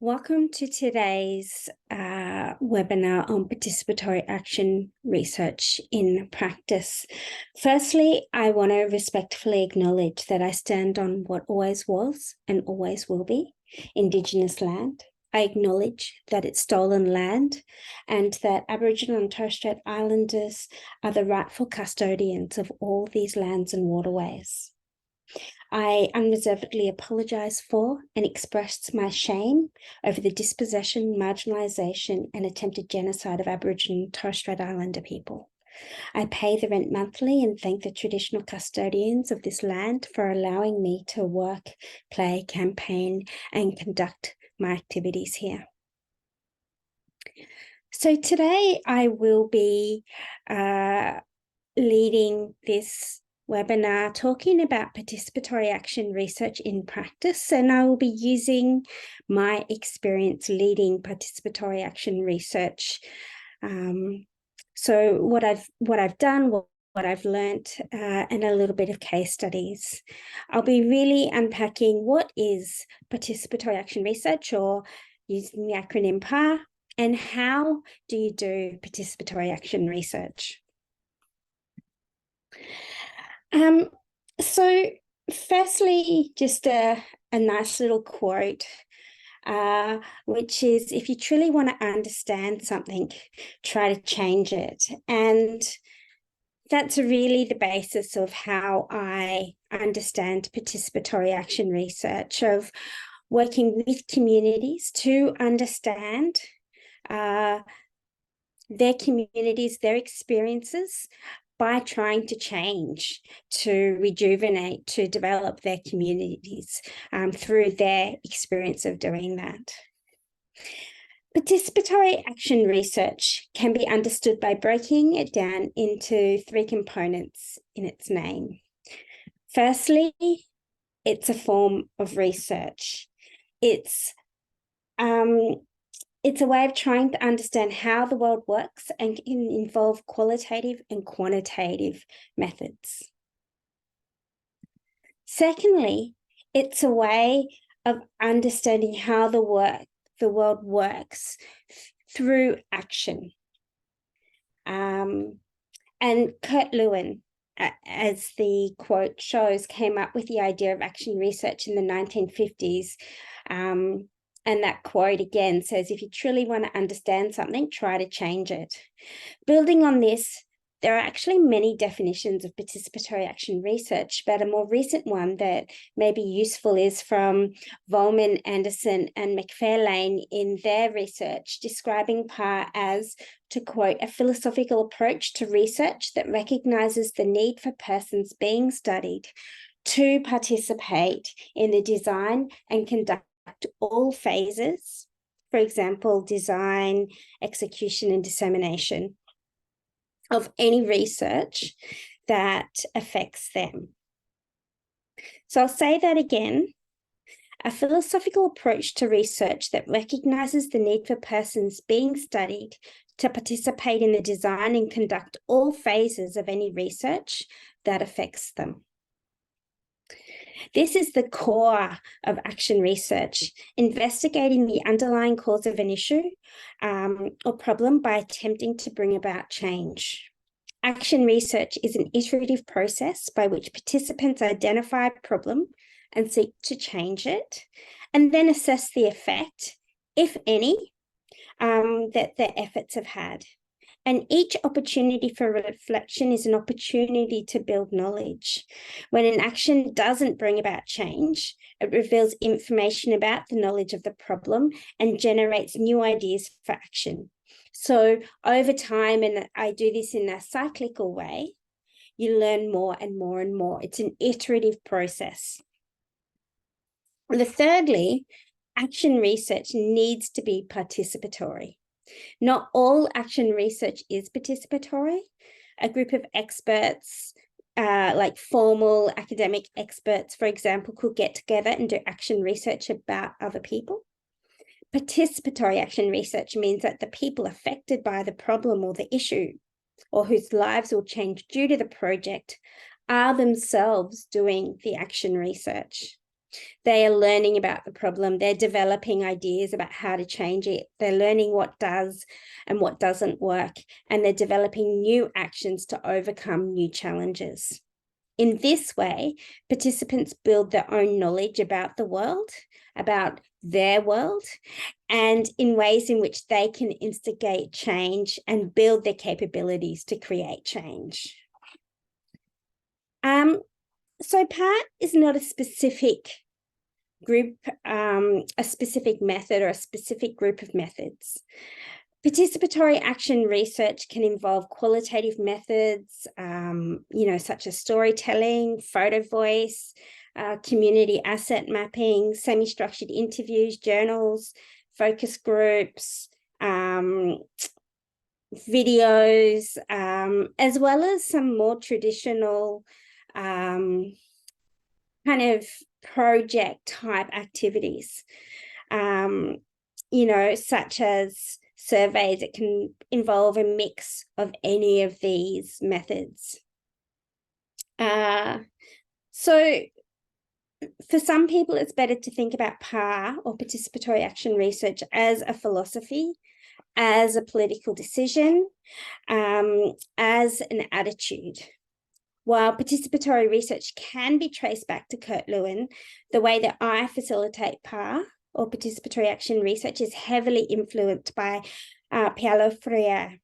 Welcome to today's webinar on participatory action research in practice. Firstly, I want to respectfully acknowledge that I stand on what always was and always will be Indigenous land. I acknowledge that it's stolen land and that Aboriginal and Torres Strait Islanders are the rightful custodians of all these lands and waterways. I unreservedly apologise for and express my shame over the dispossession, marginalisation and attempted genocide of Aboriginal and Torres Strait Islander people. I pay the rent monthly and thank the traditional custodians of this land for allowing me to work, play, campaign and conduct my activities here. So today I will be leading this webinar talking about participatory action research in practice, and I will be using my experience leading participatory action research. So what I've done, what I've learnt, and a little bit of case studies. I'll be really unpacking what is participatory action research, or using the acronym PAR, and how do you do participatory action research. So firstly, just a nice little quote, which is, if you truly want to understand something, try to change it. And that's really the basis of how I understand participatory action research, of working with communities to understand their communities, their experiences, by trying to change, to rejuvenate, to develop their communities through their experience of doing that. Participatory action research can be understood by breaking it down into three components in its name. Firstly, it's a form of research. It's a way of trying to understand how the world works and can involve qualitative and quantitative methods. Secondly, it's a way of understanding how the world works through action. And Kurt Lewin, as the quote shows, came up with the idea of action research in the 1950s. And that quote again says, if you truly want to understand something, try to change it. Building on this, there are actually many definitions of participatory action research, but a more recent one that may be useful is from Volman, Anderson, and McFarlane in their research, describing PAR as, to quote, a philosophical approach to research that recognizes the need for persons being studied to participate in the design and conduct all phases, for example, design, execution, and dissemination of any research that affects them. So I'll say that again. A philosophical approach to research that recognizes the need for persons being studied to participate in the design and conduct all phases of any research that affects them. This is the core of action research, investigating the underlying cause of an issue or problem by attempting to bring about change. Action research is an iterative process by which participants identify a problem and seek to change it, and then assess the effect, if any, that their efforts have had. And each opportunity for reflection is an opportunity to build knowledge. When an action doesn't bring about change, it reveals information about the knowledge of the problem and generates new ideas for action. So over time, and I do this in a cyclical way, you learn more and more and more. It's an iterative process. Thirdly, action research needs to be participatory. Not all action research is participatory. A group of experts, like formal academic experts, for example, could get together and do action research about other people. Participatory action research means that the people affected by the problem or the issue, or whose lives will change due to the project, are themselves doing the action research. They are learning about the problem. They're developing ideas about how to change it. They're learning what does and what doesn't work, and they're developing new actions to overcome new challenges. In this way, participants build their own knowledge about the world, about their world, and in ways in which they can instigate change and build their capabilities to create change. So PART is not a specific group, a specific method or a specific group of methods. Participatory action research can involve qualitative methods, such as storytelling, photo voice, community asset mapping, semi-structured interviews, journals, focus groups, videos, as well as some more traditional kind of project type activities, such as surveys. It can involve a mix of any of these methods. So for some people, it's better to think about PAR, or participatory action research, as a philosophy, as a political decision, as an attitude. While participatory research can be traced back to Kurt Lewin, the way that I facilitate PAR, or participatory action research, is heavily influenced by Paulo Freire.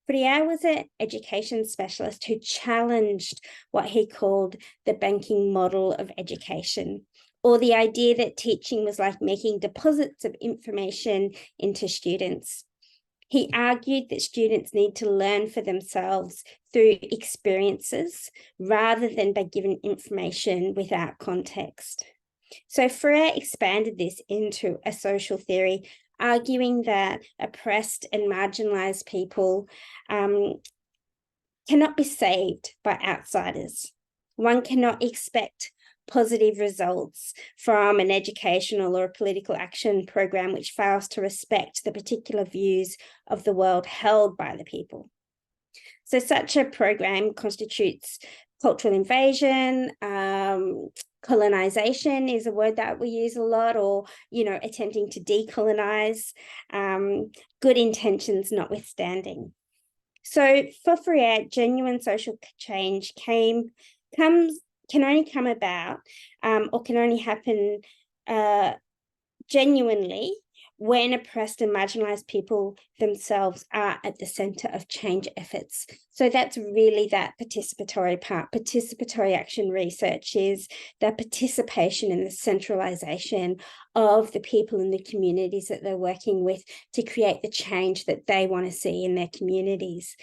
Freire was an education specialist who challenged what he called the banking model of education, or the idea that teaching was like making deposits of information into students. He argued that students need to learn for themselves through experiences rather than by given information without context. So Freire expanded this into a social theory, arguing that oppressed and marginalized people cannot be saved by outsiders. One cannot expect positive results from an educational or a political action program which fails to respect the particular views of the world held by the people. So such a program constitutes cultural invasion. Colonization is a word that we use a lot, or, attempting to decolonize, good intentions notwithstanding. So for Freire, genuine social change can only come about, or can only happen genuinely, when oppressed and marginalized people themselves are at the center of change efforts. So that's really that participatory part. Participatory action research is the participation and the centralization of the people in the communities that they're working with to create the change that they want to see in their communities.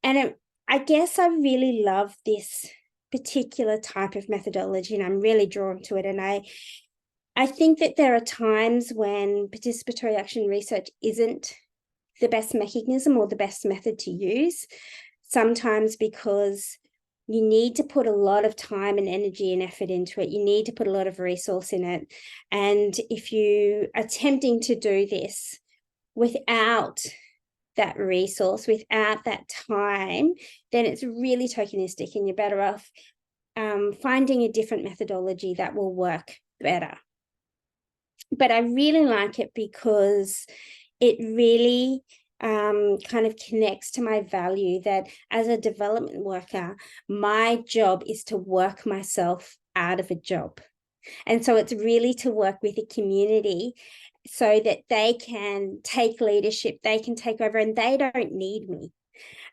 And I guess I really love this particular type of methodology, and I'm really drawn to it. And I think that there are times when participatory action research isn't the best mechanism or the best method to use, sometimes because you need to put a lot of time and energy and effort into it. You need to put a lot of resource in it. And if you are attempting to do this without that resource, without that time, then it's really tokenistic, and you're better off finding a different methodology that will work better. But I really like it because it really kind of connects to my value that as a development worker, my job is to work myself out of a job. And so it's really to work with a community so that they can take leadership, they can take over, and they don't need me.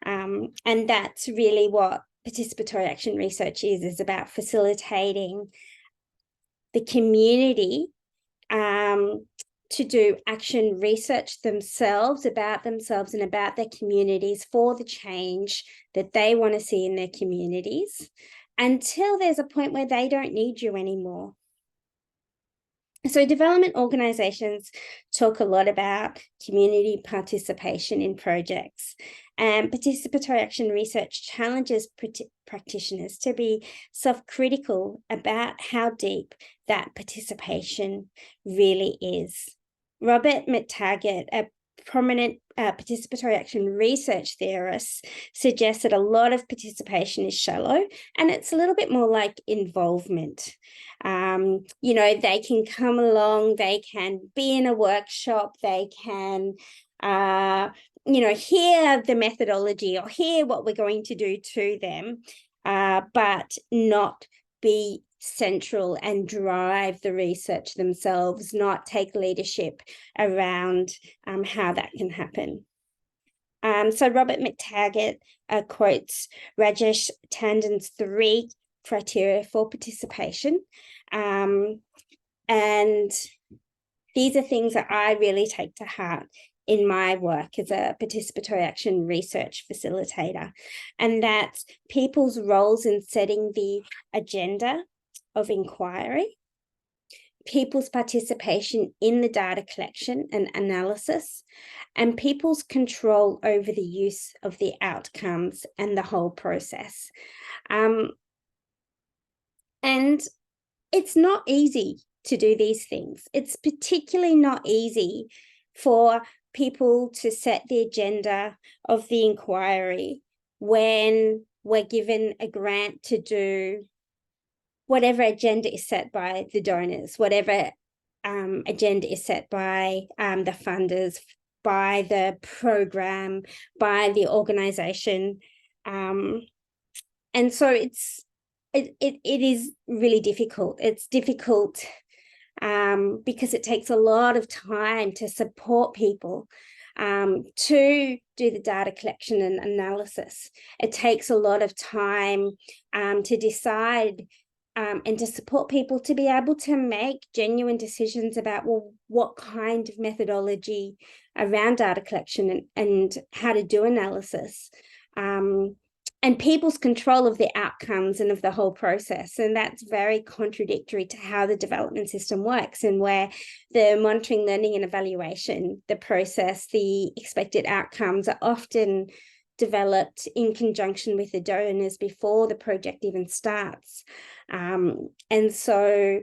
And that's really what participatory action research is about, facilitating the community to do action research themselves and about their communities for the change that they want to see in their communities, until there's a point where they don't need you anymore. So development organizations talk a lot about community participation in projects, and participatory action research challenges practitioners to be self-critical about how deep that participation really is. Robert McTaggart, a prominent participatory action research theorists suggest that a lot of participation is shallow, and it's a little bit more like involvement. They can come along, they can be in a workshop, they can hear the methodology or hear what we're going to do to them, but not be central and drive the research themselves, not take leadership around how that can happen. So Robert McTaggart quotes Rajesh Tandon's 3 criteria for participation. And these are things that I really take to heart in my work as a participatory action research facilitator, and that's people's roles in setting the agenda of inquiry, people's participation in the data collection and analysis, and people's control over the use of the outcomes and the whole process. And it's not easy to do these things. It's particularly not easy for people to set the agenda of the inquiry when we're given a grant to do whatever agenda is set by the donors, whatever agenda is set by the funders, by the program, by the organization. And so it is really difficult. It's difficult because it takes a lot of time to support people to do the data collection and analysis. It takes a lot of time to decide and to support people to be able to make genuine decisions about, well, what kind of methodology around data collection and how to do analysis, and people's control of the outcomes and of the whole process. And that's very contradictory to how the development system works, and where the monitoring, learning, and evaluation, the process, the expected outcomes are often developed in conjunction with the donors before the project even starts. And so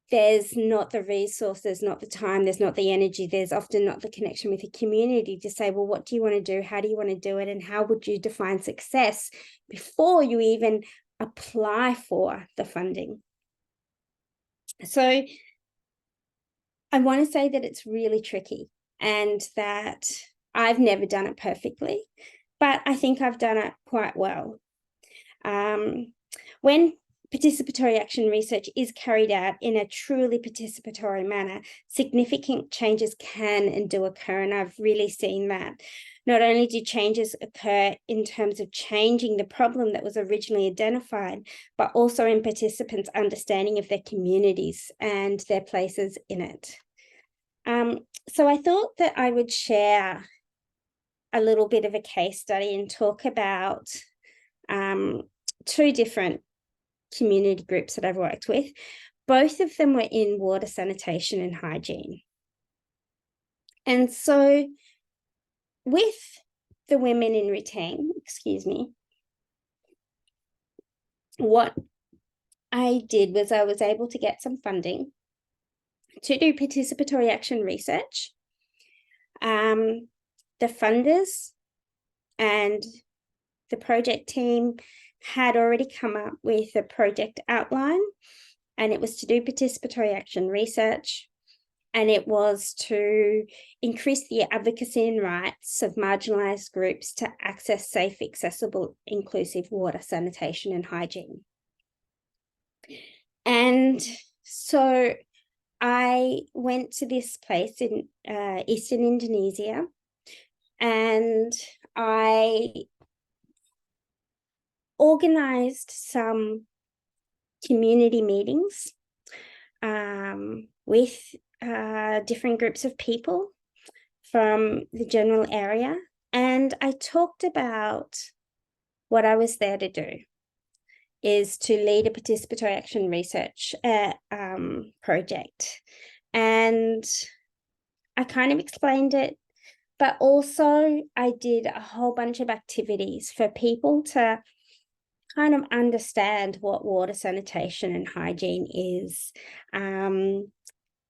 there's not the resource, there's not the time, there's not the energy, there's often not the connection with the community to say, well, what do you want to do? How do you want to do it? And how would you define success before you even apply for the funding? So I want to say that it's really tricky, and that I've never done it perfectly, but I think I've done it quite well. When participatory action research is carried out in a truly participatory manner, significant changes can and do occur, and I've really seen that. Not only do changes occur in terms of changing the problem that was originally identified, but also in participants' understanding of their communities and their places in it. So I thought that I would share a little bit of a case study and talk about 2 different community groups that I've worked with. Both of them were in water, sanitation, and hygiene. And so with the women in Retain, what I did was I was able to get some funding to do participatory action research. The funders and the project team had already come up with a project outline, and it was to do participatory action research, and it was to increase the advocacy and rights of marginalised groups to access safe, accessible, inclusive water, sanitation, and hygiene. And so I went to this place in Eastern Indonesia, and I organised some community meetings with different groups of people from the general area, and I talked about what I was there to do, is to lead a participatory action research project. And I kind of explained it, but also I did a whole bunch of activities for people to kind of understand what water, sanitation, and hygiene is,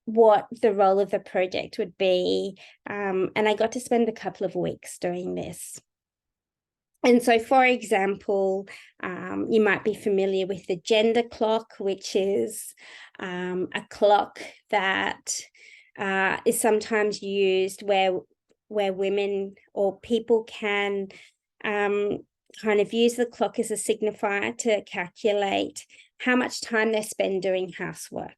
what the role of the project would be. And I got to spend a couple of weeks doing this. And so, for example, you might be familiar with the gender clock, which is a clock that is sometimes used where women or people can kind of use the clock as a signifier to calculate how much time they spend doing housework.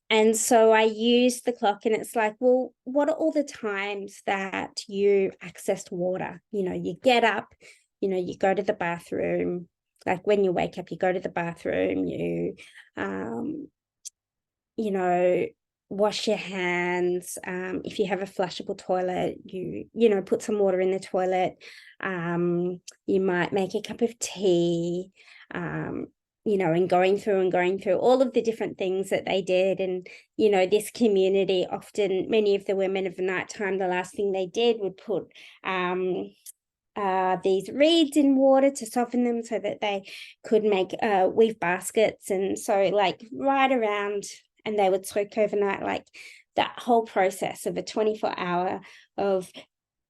And so I used the clock, and it's like, well, what are all the times that you accessed water? You get up, you go to the bathroom. Like when you wake up, you go to the bathroom, wash your hands. If you have a flushable toilet, you put some water in the toilet. You might make a cup of tea. And going through all of the different things that they did. And, this community, often many of the women of the nighttime, the last thing they did would put these reeds in water to soften them so that they could make weave baskets. And so right around, and they would soak overnight, like that whole process of a 24-hour of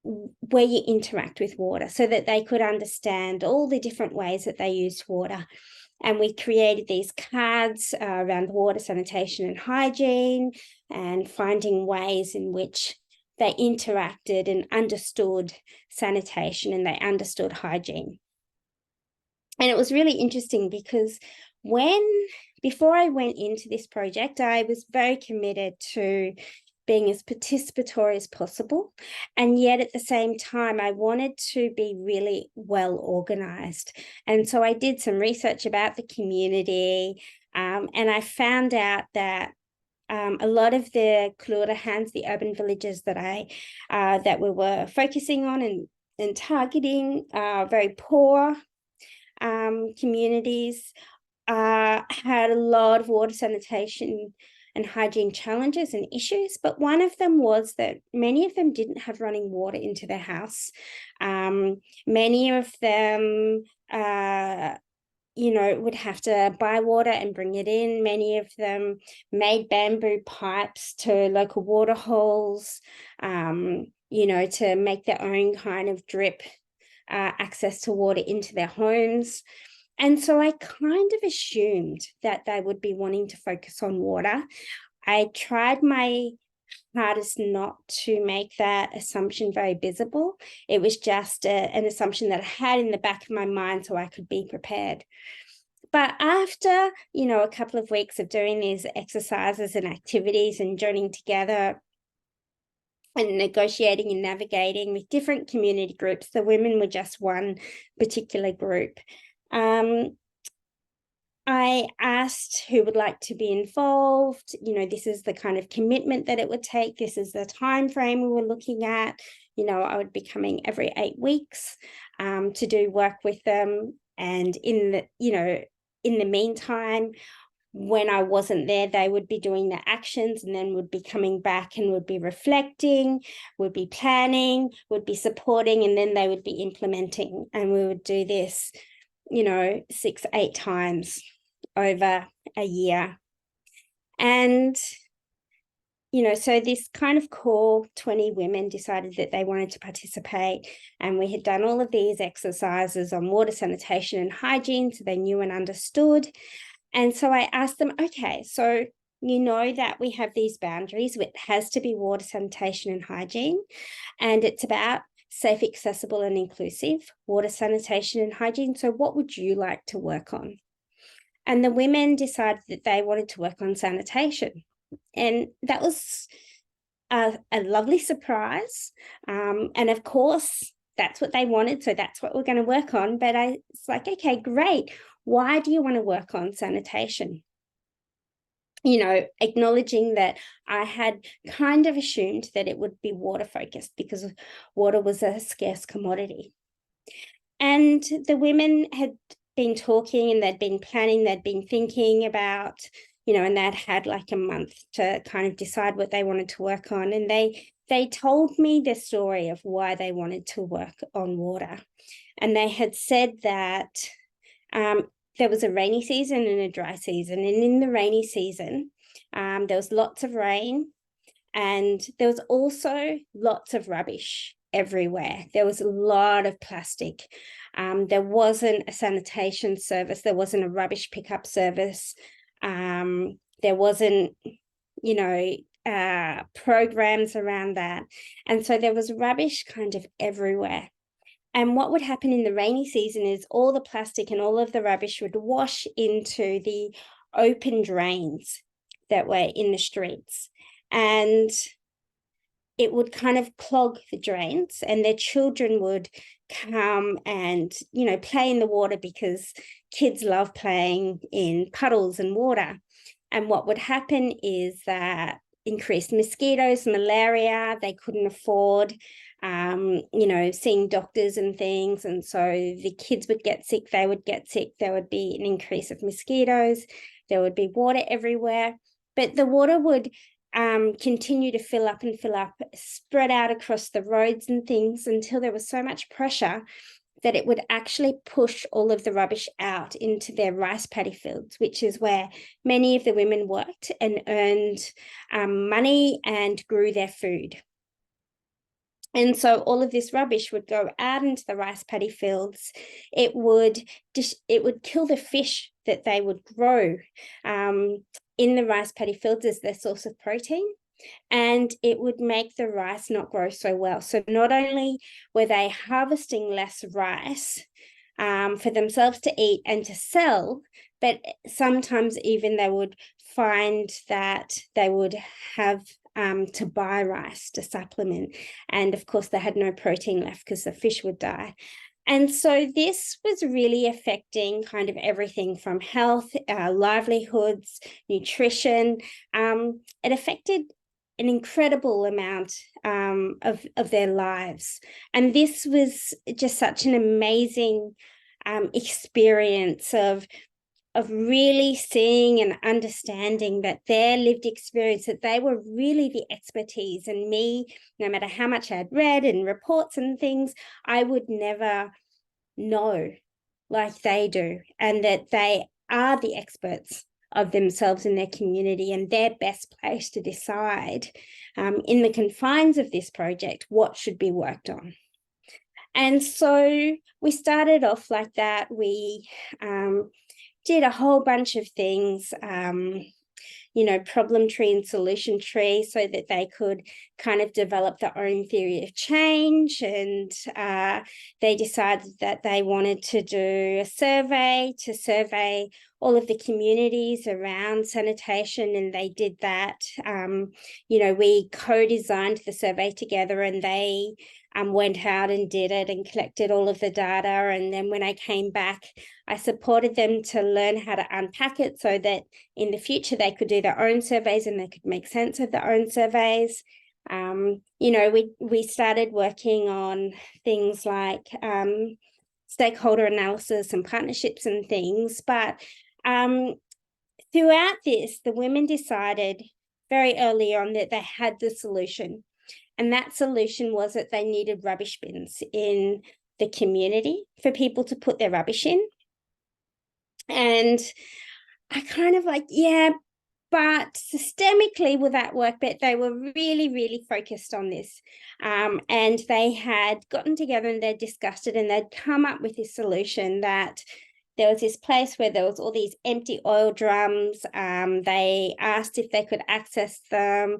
where you interact with water so that they could understand all the different ways that they used water. And we created these cards around water, sanitation, and hygiene, and finding ways in which they interacted and understood sanitation and they understood hygiene. And it was really interesting because before I went into this project, I was very committed to being as participatory as possible. And yet at the same time, I wanted to be really well organized. And so I did some research about the community, and I found out that a lot of the kelurahans, the urban villages that we were focusing on and targeting, very poor communities, had a lot of water, sanitation, and hygiene challenges and issues, but one of them was that many of them didn't have running water into their house. Many of them, would have to buy water and bring it in. Many of them made bamboo pipes to local water holes, to make their own kind of drip access to water into their homes. And so I kind of assumed that they would be wanting to focus on water. I tried my hardest not to make that assumption very visible. It was just an assumption that I had in the back of my mind so I could be prepared. But after, a couple of weeks of doing these exercises and activities and joining together and negotiating and navigating with different community groups, the women were just one particular group. I asked who would like to be involved. This is the kind of commitment that it would take. This is the time frame we were looking at. I would be coming every 8 weeks to do work with them. And in the meantime, when I wasn't there, they would be doing the actions and then would be coming back and would be reflecting, would be planning, would be supporting, and then they would be implementing. And we would do this 6-8 times over a year. And so this kind of core 20 women decided that they wanted to participate, and we had done all of these exercises on water, sanitation, and hygiene, so they knew and understood. And so I asked them, okay, so that we have these boundaries. It has to be water, sanitation, and hygiene, and it's about safe, accessible, and inclusive water, sanitation, and hygiene. So what would you like to work on? And the women decided that they wanted to work on sanitation. And that was a lovely surprise. And of course, that's what they wanted. So that's what we're going to work on. But it's like, okay, great. Why do you want to work on sanitation? Acknowledging that I had kind of assumed that it would be water focused because water was a scarce commodity. And the women had been talking and they'd been planning, they'd been thinking about, and they'd had like a month to kind of decide what they wanted to work on. And they told me the story of why they wanted to work on water. And they had said that there was a rainy season and a dry season. And in the rainy season, there was lots of rain, and there was also lots of rubbish everywhere. There was a lot of plastic. There wasn't a sanitation service. There wasn't a rubbish pickup service. There wasn't, programs around that. And so there was rubbish kind of everywhere. And what would happen in the rainy season is all the plastic and all of the rubbish would wash into the open drains that were in the streets. And it would kind of clog the drains, and their children would come and, play in the water, because kids love playing in puddles and water. And what would happen is that increased mosquitoes, malaria, they couldn't afford, seeing doctors and things. And so the kids would get sick, they would get sick, there would be an increase of mosquitoes, there would be water everywhere. But the water would continue to fill up, spread out across the roads and things, until there was so much pressure that it would actually push all of the rubbish out into their rice paddy fields, which is where many of the women worked and earned money and grew their food. And so all of this rubbish would go out into the rice paddy fields. It would kill the fish that they would grow in the rice paddy fields as their source of protein, and it would make the rice not grow so well. So not only were they harvesting less rice for themselves to eat and to sell, but sometimes even they would find that they would have to buy rice to supplement. And of course, they had no protein left because the fish would die. And so this was really affecting kind of everything from health, livelihoods, nutrition. It affected an incredible amount of their lives. And this was just such an amazing experience of really seeing and understanding that their lived experience, that they were really the expertise. And me, no matter how much I'd read and reports and things, I would never know like they do, and that they are the experts of themselves and their community, and they're best placed to decide in the confines of this project what should be worked on. And so we started off like that. We did a whole bunch of things, problem tree and solution tree, so that they could kind of develop their own theory of change. And they decided that they wanted to do a survey to survey all of the communities around sanitation, and they did that. We co-designed the survey together, and they went out and did it and collected all of the data. And then when I came back, I supported them to learn how to unpack it, so that in the future they could do their own surveys and they could make sense of their own surveys. We started working on things like stakeholder analysis and partnerships and things. But throughout this, the women decided very early on that they had the solution. And that solution was that they needed rubbish bins in the community for people to put their rubbish in. And I kind of but systemically will that work? But they were really, really focused on this. And they had gotten together and they'd discussed it, and they'd come up with this solution that there was this place where there was all these empty oil drums. They asked if they could access them.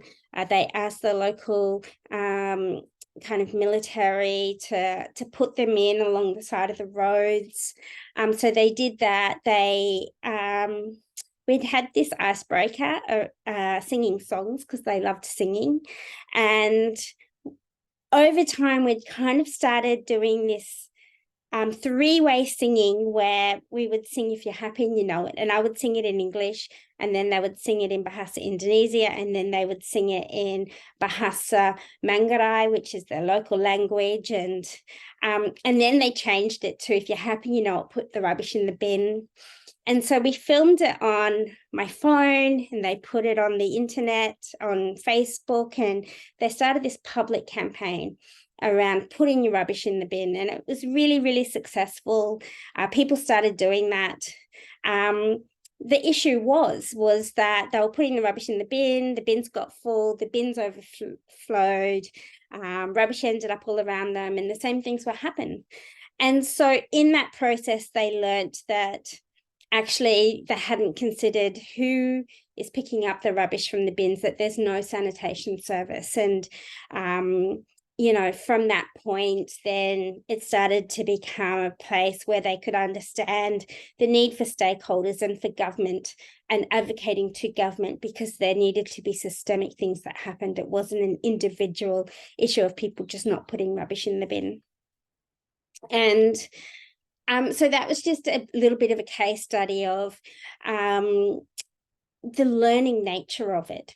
They asked the local kind of military to put them in along the side of the roads. So they did that. We'd had this icebreaker, singing songs, because they loved singing. And over time, we'd kind of started doing this three-way singing, where we would sing If You're Happy and You Know It, and I would sing it in English, and then they would sing it in Bahasa Indonesia, and then they would sing it in Bahasa Manggarai, which is their local language, and then they changed it to If You're Happy, You Know It, put the rubbish in the bin. And so we filmed it on my phone, and they put it on the internet, on Facebook, and they started this public campaign. around putting your rubbish in the bin, and it was really, really successful. People started doing that. The issue was that they were putting the rubbish in the bins got full, the bins overflowed, rubbish ended up all around them, and the same things were happening. And so in that process, they learned that actually they hadn't considered who is picking up the rubbish from the bins, that there's no sanitation service. And from that point, then it started to become a place where they could understand the need for stakeholders and for government, and advocating to government, because there needed to be systemic things that happened. It wasn't an individual issue of people just not putting rubbish in the bin. And so that was just a little bit of a case study of the learning nature of it,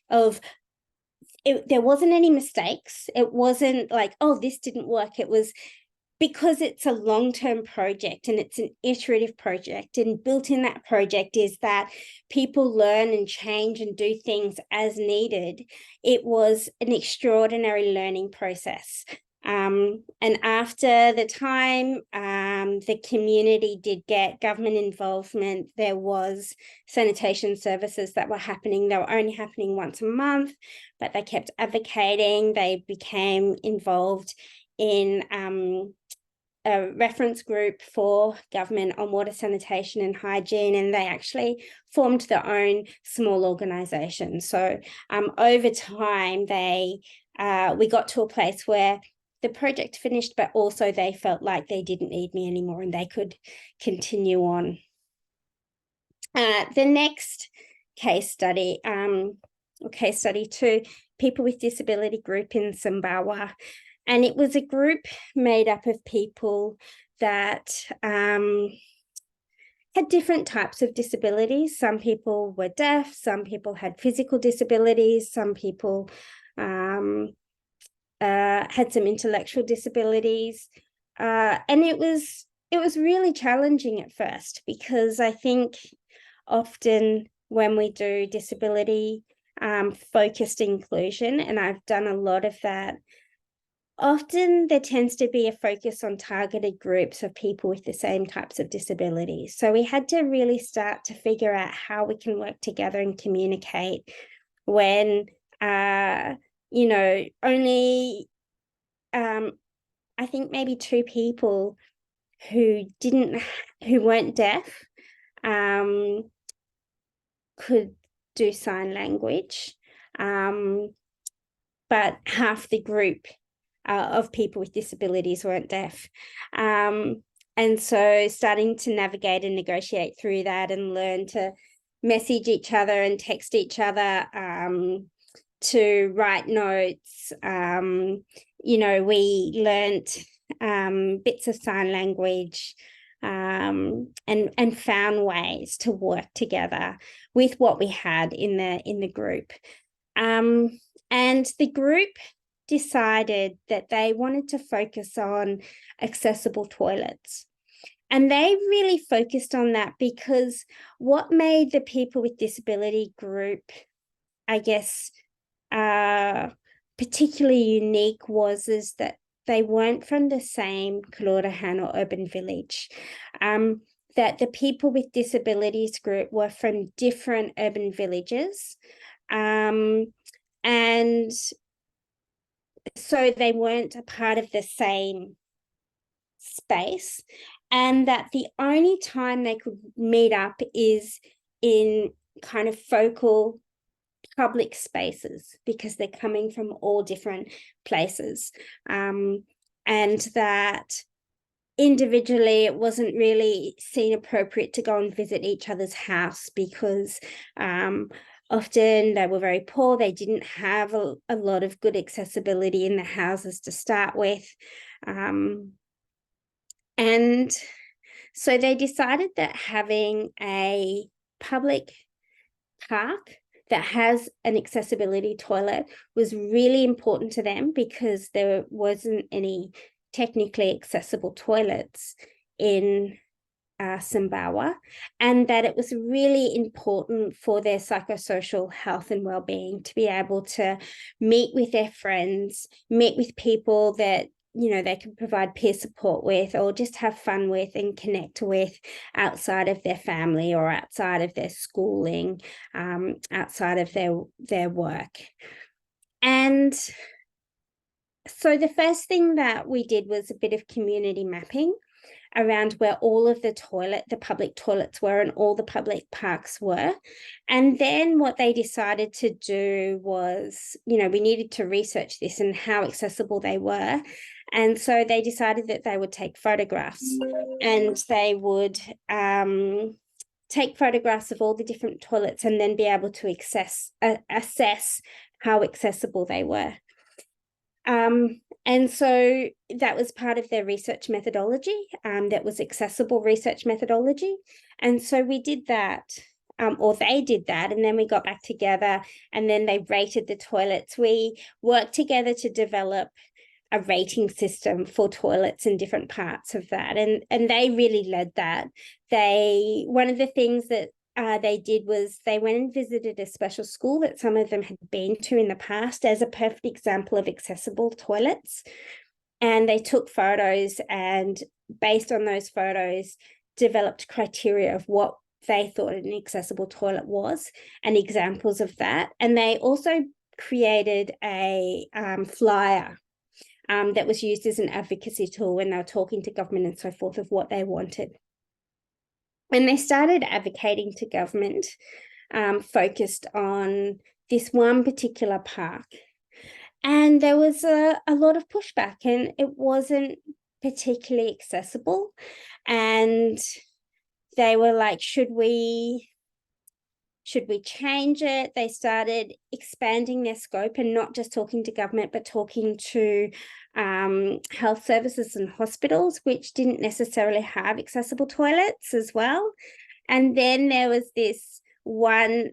there wasn't any mistakes. It wasn't like, oh, this didn't work. It was because it's a long-term project and it's an iterative project, and built in that project is that people learn and change and do things as needed. It was an extraordinary learning process. And after the time, the community did get government involvement. There was sanitation services that were happening. They were only happening once a month, but they kept advocating. They became involved in a reference group for government on water, sanitation and hygiene, and they actually formed their own small organisation. So over time, we got to a place where the project finished, but also they felt like they didn't need me anymore and they could continue on. The next case study, or case study 2, people with disability group in Sumbawa. And it was a group made up of people that had different types of disabilities. Some people were deaf, some people had physical disabilities, some people had some intellectual disabilities, and it was really challenging at first, because I think often when we do disability focused inclusion, and I've done a lot of that, often there tends to be a focus on targeted groups of people with the same types of disabilities. So we had to really start to figure out how we can work together and communicate when only I think maybe 2 people who weren't deaf could do sign language, but half the group of people with disabilities weren't deaf. And so starting to navigate and negotiate through that, and learn to message each other and text each other, to write notes. We learnt bits of sign language, and found ways to work together with what we had in the group. And the group decided that they wanted to focus on accessible toilets. And they really focused on that because what made the people with disability group, I guess, particularly unique was that they weren't from the same Kelurahan or urban village. That the people with disabilities group were from different urban villages. And so they weren't a part of the same space, and that the only time they could meet up is in kind of focal public spaces, because they're coming from all different places, and that individually it wasn't really seen appropriate to go and visit each other's house, because often they were very poor. They didn't have a lot of good accessibility in the houses to start with. And so they decided that having a public park that has an accessibility toilet was really important to them, because there wasn't any technically accessible toilets in Sumbawa, and that it was really important for their psychosocial health and well-being to be able to meet with their friends, meet with people that they can provide peer support with, or just have fun with and connect with outside of their family or outside of their schooling, outside of their work. And so the first thing that we did was a bit of community mapping around where all of the public toilets were and all the public parks were. And then what they decided to do was, we needed to research this and how accessible they were. And so they decided that they would take photographs, and they would take photographs of all the different toilets and then be able to assess how accessible they were. And so that was part of their research methodology, that was accessible research methodology. And so we did that, or they did that, and then we got back together and then they rated the toilets. We worked together to develop a rating system for toilets in different parts of that. And they really led that. One of the things that they did was they went and visited a special school that some of them had been to in the past as a perfect example of accessible toilets. And they took photos, and based on those photos, developed criteria of what they thought an accessible toilet was and examples of that. And they also created a flyer that was used as an advocacy tool when they were talking to government and so forth of what they wanted. When they started advocating to government, focused on this one particular park. And there was a lot of pushback, and it wasn't particularly accessible. And they were like, should we change it? They started expanding their scope and not just talking to government, but talking to health services and hospitals, which didn't necessarily have accessible toilets as well. And then there was this one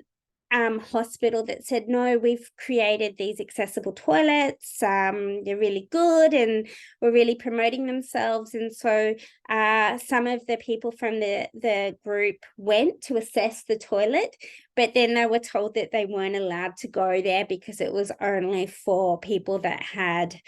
hospital that said, no, we've created these accessible toilets, they're really good and we're really promoting themselves. And so some of the people from the group went to assess the toilet, but then they were told that they weren't allowed to go there because it was only for people that had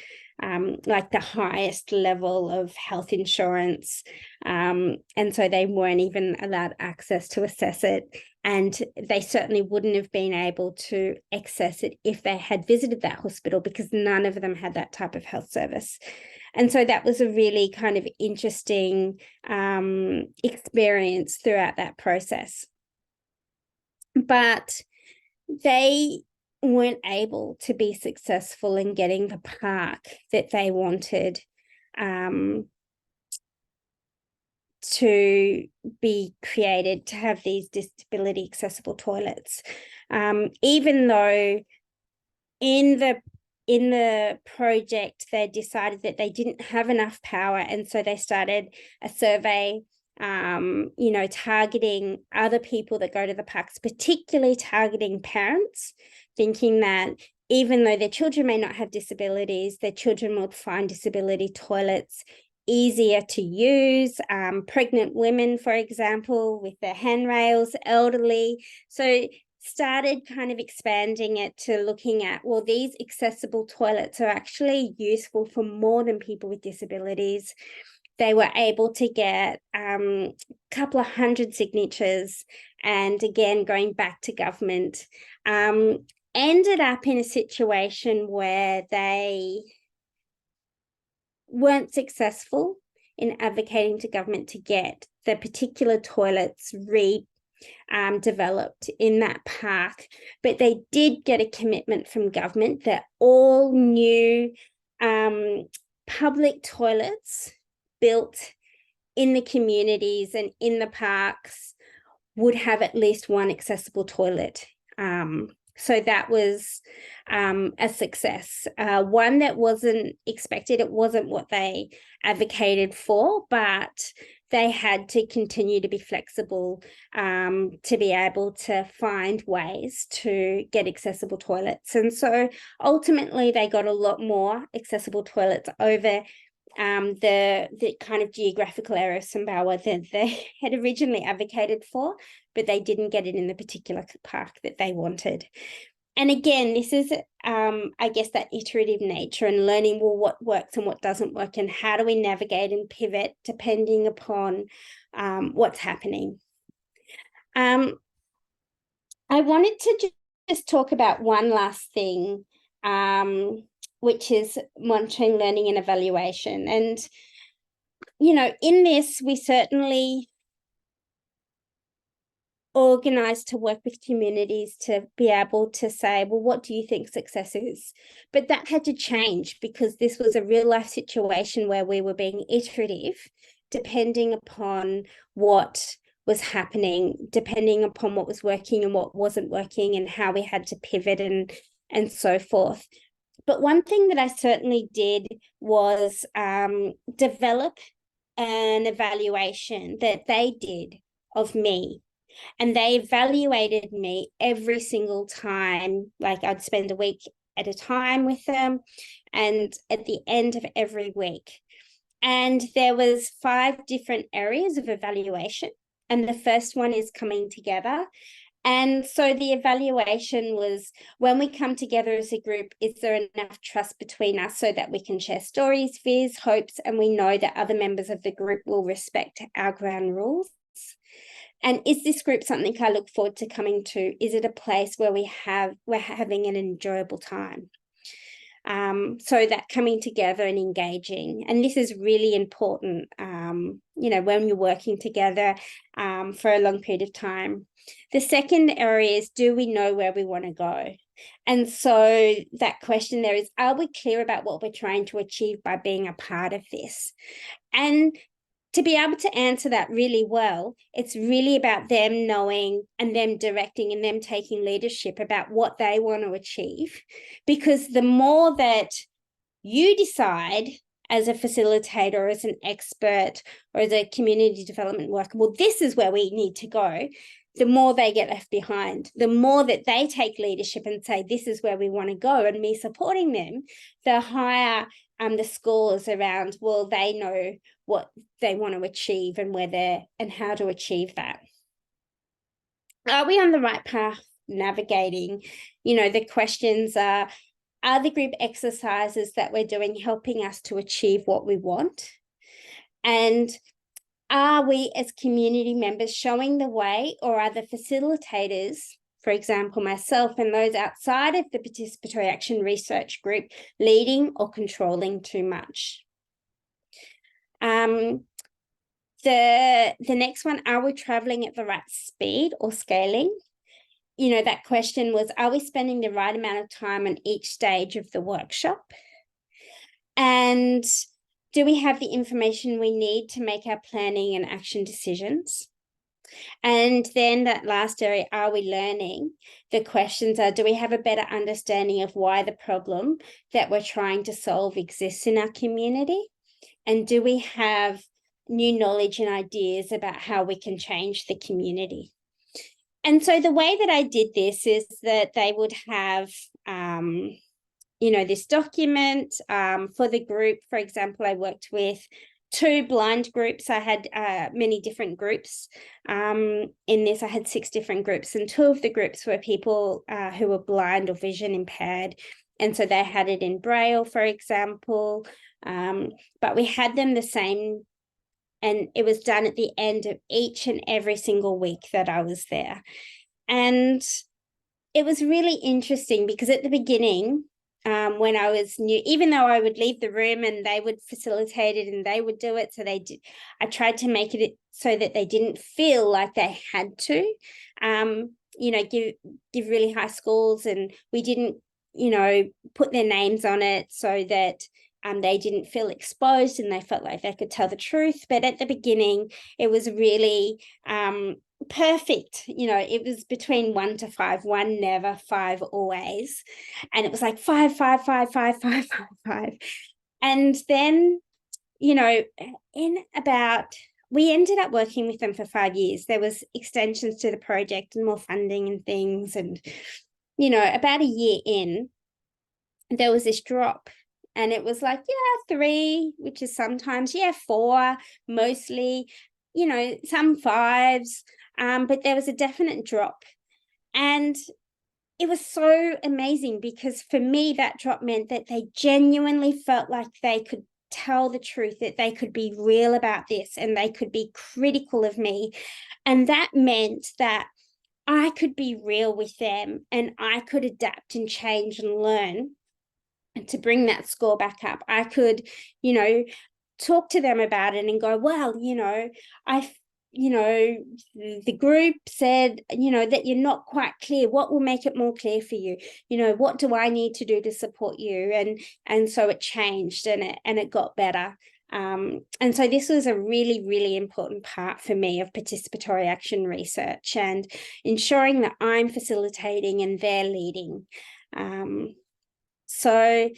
like the highest level of health insurance. And so they weren't even allowed access to assess it. And they certainly wouldn't have been able to access it if they had visited that hospital, because none of them had that type of health service. And so that was a really kind of interesting experience throughout that process. But they weren't able to be successful in getting the park that they wanted to be created to have these disability accessible toilets, even though in the project they decided that they didn't have enough power, and so they started a survey targeting other people that go to the parks, particularly targeting parents, thinking that even though their children may not have disabilities, their children will find disability toilets easier to use, pregnant women, for example, with their handrails, elderly. So started kind of expanding it to looking at, well, these accessible toilets are actually useful for more than people with disabilities. They were able to get a couple of hundred signatures, and again, going back to government, ended up in a situation where they weren't successful in advocating to government to get the particular toilets developed in that park, but they did get a commitment from government that all new public toilets built in the communities and in the parks would have at least one accessible toilet. So that was a success, one that wasn't expected. It wasn't what they advocated for, but they had to continue to be flexible to be able to find ways to get accessible toilets. And so ultimately they got a lot more accessible toilets over the kind of geographical area of Sumbawa that they had originally advocated for, but they didn't get it in the particular park that they wanted. And again, this is, I guess, that iterative nature and learning, well, what works and what doesn't work, and how do we navigate and pivot depending upon what's happening. I wanted to just talk about one last thing, which is monitoring, learning, and evaluation. And, in this, we certainly organized to work with communities to be able to say, well, what do you think success is? But that had to change because this was a real life situation where we were being iterative, depending upon what was happening, depending upon what was working and what wasn't working, and how we had to pivot and so forth. But one thing that I certainly did was develop an evaluation that they did of me. And they evaluated me every single time. Like, I'd spend a week at a time with them, and at the end of every week. And there was 5 different areas of evaluation. And the first one is coming together. And so the evaluation was, when we come together as a group, is there enough trust between us so that we can share stories, fears, hopes, and we know that other members of the group will respect our ground rules? And is this group something I look forward to coming to? Is it a place where we're having an enjoyable time? So that coming together and engaging. And this is really important, when you're working together for a long period of time. The second area is, do we know where we want to go? And so that question there is, are we clear about what we're trying to achieve by being a part of this? And to be able to answer that really well, it's really about them knowing and them directing and them taking leadership about what they want to achieve. Because the more that you decide as a facilitator, as an expert, or as a community development worker, well, this is where we need to go, the more they get left behind. The more that they take leadership and say, this is where we want to go, and me supporting them, the higher the scores around, well, they know what they want to achieve and where they're and how to achieve that. Are we on the right path navigating? The questions are the group exercises that we're doing helping us to achieve what we want? And are we as community members showing the way, or are the facilitators, for example, myself and those outside of the Participatory Action Research group, leading or controlling too much? The next one, are we traveling at the right speed or scaling? That question was, are we spending the right amount of time on each stage of the workshop? And do we have the information we need to make our planning and action decisions? And then that last area, are we learning? The questions are, do we have a better understanding of why the problem that we're trying to solve exists in our community? And do we have new knowledge and ideas about how we can change the community? And so the way that I did this is that they would have, this document for the group. For example, I worked with 2 blind groups. I had many different groups in this. I had 6 different groups, and 2 of the groups were people who were blind or vision impaired. And so they had it in Braille, for example. But we had them the same, and it was done at the end of each and every single week that I was there. And it was really interesting because at the beginning, when I was new, even though I would leave the room and they would facilitate it and they would do it, so they did, I tried to make it so that they didn't feel like they had to, give really high scores, and we didn't, put their names on it so that they didn't feel exposed and they felt like they could tell the truth. But at the beginning, it was really perfect. It was between 1 to 5, 1 never, 5 always. And it was like 5, 5, 5, 5, 5, 5, 5. And then, we ended up working with them for 5 years. There was extensions to the project and more funding and things. And, about a year in, there was this drop. And it was like, 3, which is sometimes, 4, mostly, some 5s. But there was a definite drop. And it was so amazing, because for me, that drop meant that they genuinely felt like they could tell the truth, that they could be real about this, and they could be critical of me. And that meant that I could be real with them, and I could adapt and change and learn, and to bring that score back up. I could, talk to them about it and go, well, I the group said, that you're not quite clear. What will make it more clear for you? What do I need to do to support you? And so it changed, and it got better. And so this was a really, really important part for me of participatory action research, and ensuring that I'm facilitating and they're leading. So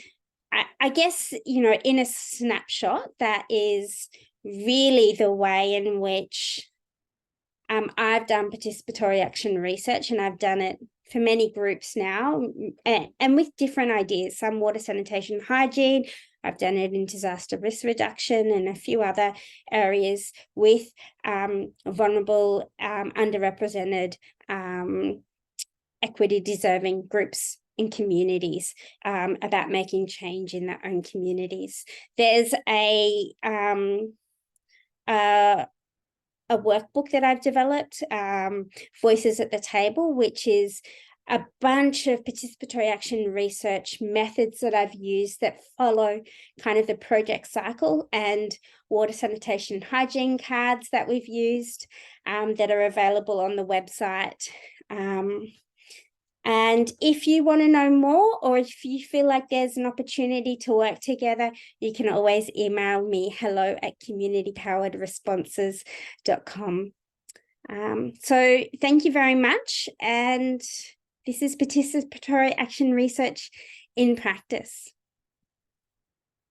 I guess, in a snapshot, that is really the way in which I've done participatory action research, and I've done it for many groups now, and with different ideas. Some water, sanitation, hygiene. I've done it in disaster risk reduction and a few other areas with vulnerable, underrepresented, equity deserving groups in communities, about making change in their own communities. There's a workbook that I've developed, Voices at the Table, which is a bunch of participatory action research methods that I've used that follow kind of the project cycle, and water, sanitation, and hygiene cards that we've used, that are available on the website. And if you want to know more, or if you feel like there's an opportunity to work together, you can always email me, hello@communitypoweredresponses.com. So thank you very much. And this is Participatory Action Research in Practice.